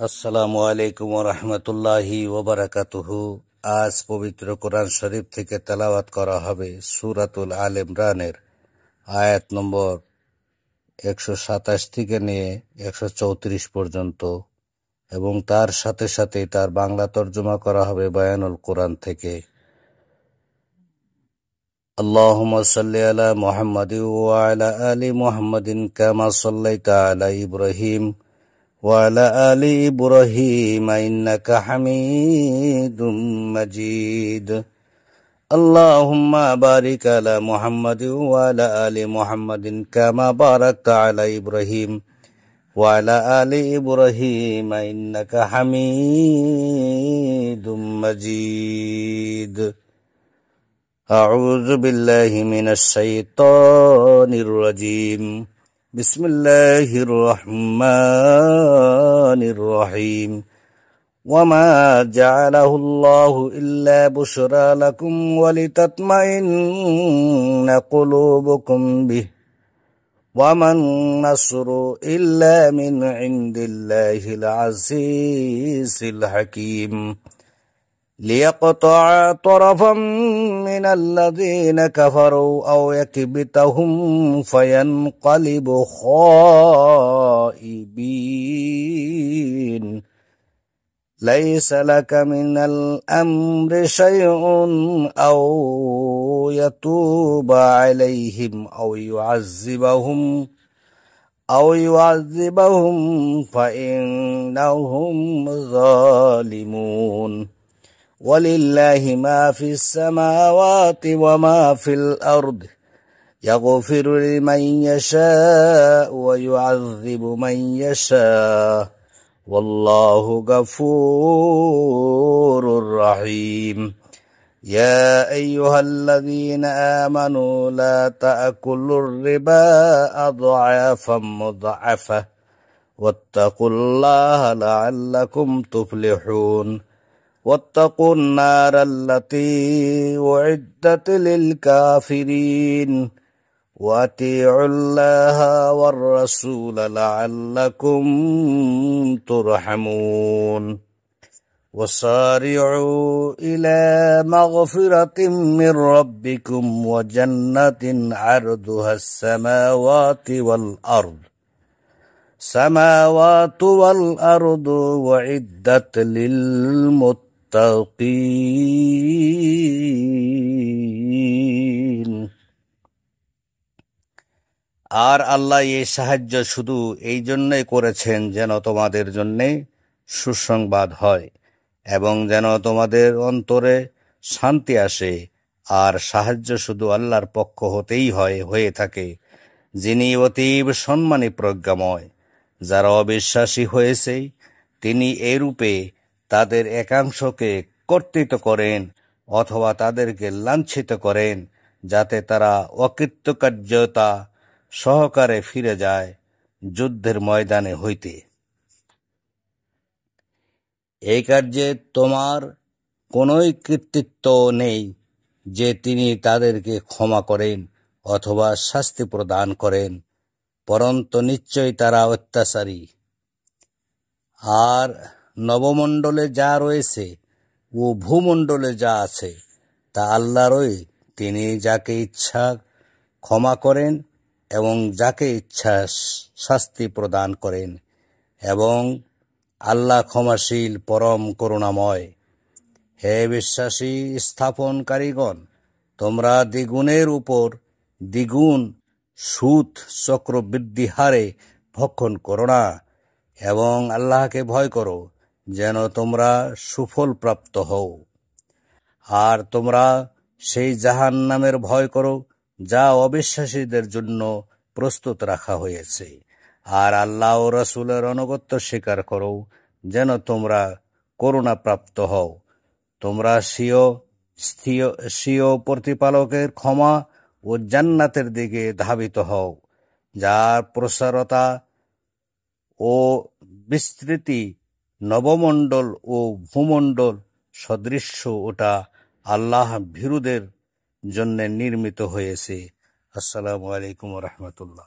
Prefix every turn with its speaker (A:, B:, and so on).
A: আসসালামু আলাইকুম ওয়া রাহমাতুল্লাহি ওয়া বারাকাতুহু। আজ পবিত্র কোরআন শরীফ থেকে তেলাওয়াত করা হবে সূরাতুল আল ইমরানের আয়াত নম্বর 127 থেকে নিয়ে 134 পর্যন্ত এবং তার সাথে সাথে তার বাংলা তর্জমা করা হবে বায়ানুল কোরআন থেকে। আল্লাহুম্মা সাল্লি আলা মুহাম্মাদিন ওয়া আলা আলি মুহাম্মাদিন কামা সাল্লাইতা আলা ইব্রাহিম وعلى آل إبراهيم إنك حميد مجيد اللهم بارك على محمد وعلى آل محمد كما باركت على إبراهيم وعلى آل إبراهيم إنك حميد مجيد أعوذ بالله من الشيطان الرجيم بسم الله الرحمن الرحيم وما جعله الله إلا بشرى لكم ولتطمئن قلوبكم به وما النصر إلا من عند الله العزيز الحكيم ليقطع طرفا من الذين كفروا أو يكبتهم فينقلبوا خائبين ليس لك من الأمر شيء أو يتوب عليهم أو يعذبهم فإنهم ظالمون ولله ما في السماوات وما في الأرض يغفر لمن يشاء ويعذب من يشاء والله غفور رحيم يا أيها الذين آمنوا لا تأكلوا الربا أضعافا مضاعفة واتقوا الله لعلكم تفلحون واتقوا النار التي أعدت للكافرين وأطيعوا الله والرسول لعلكم ترحمون وسارعوا إلى مغفرة من ربكم وجنة عرضها السماوات والأرض وعدت للمتقين আর আল্লাহ এই সাহায্য শুধু এই জন্যই করেছেন যেন তোমাদের জন্যে সুসংবাদ হয় এবং যেন তোমাদের অন্তরে শান্তি আসে। আর সাহায্য শুধু আল্লাহর পক্ষ হতেই হয়ে থাকে, যিনি অতীব সম্মানী প্রজ্ঞাময়। যারা অবিশ্বাসী হয়েছে তিনি এরূপে তাদের একাংশকে কর্তৃত্ব করেন অথবা তাদেরকে লাঞ্ছিত করেন, যাতে তারা অকৃতকার্যতা সহকারে ফিরে যায় যুদ্ধের ময়দানে হইতে। এই কার্যে তোমার কোনোই কৃতিত্ব নেই যে তিনি তাদেরকে ক্ষমা করেন অথবা শাস্তি প্রদান করেন, পরন্তু নিশ্চয়ই তারা অত্যাচারী। আর নবমণ্ডলে যা রয়েছে ও ভূমণ্ডলে যা আছে তা আল্লাহরই। তিনি যাকে ইচ্ছা ক্ষমা করেন এবং যাকে ইচ্ছা শাস্তি প্রদান করেন এবং আল্লাহ ক্ষমাশীল পরম করুণাময়। হে বিশ্বাসী স্থাপনকারীগণ, তোমরা দ্বিগুণের উপর দ্বিগুণ সুদ চক্রবৃদ্ধি হারে ভক্ষণ করো না এবং আল্লাহকে ভয় করো যেন তোমরা সুফল প্রাপ্ত হও। আর তোমরা সেই জাহান্নামের ভয় করো যা অবিশ্বাসীদের জন্য প্রস্তুত রাখা হয়েছে। আর আল্লাহ ও রাসূলের আনুগত্য স্বীকার করো যেন তোমরা করুণা প্রাপ্ত হও। তোমরা স্বীয় প্রতিপালকের ক্ষমা ও জান্নাতের দিকে ধাবিত হও, যার প্রসারতা ও বিস্তৃতি নবমণ্ডল ও ভূমণ্ডল সদৃশ্য। ওটা আল্লাহ ভীরুদের জন্য নির্মিত হয়েছে। আসসালামু আলাইকুম ওয়া রাহমাতুল্লাহ।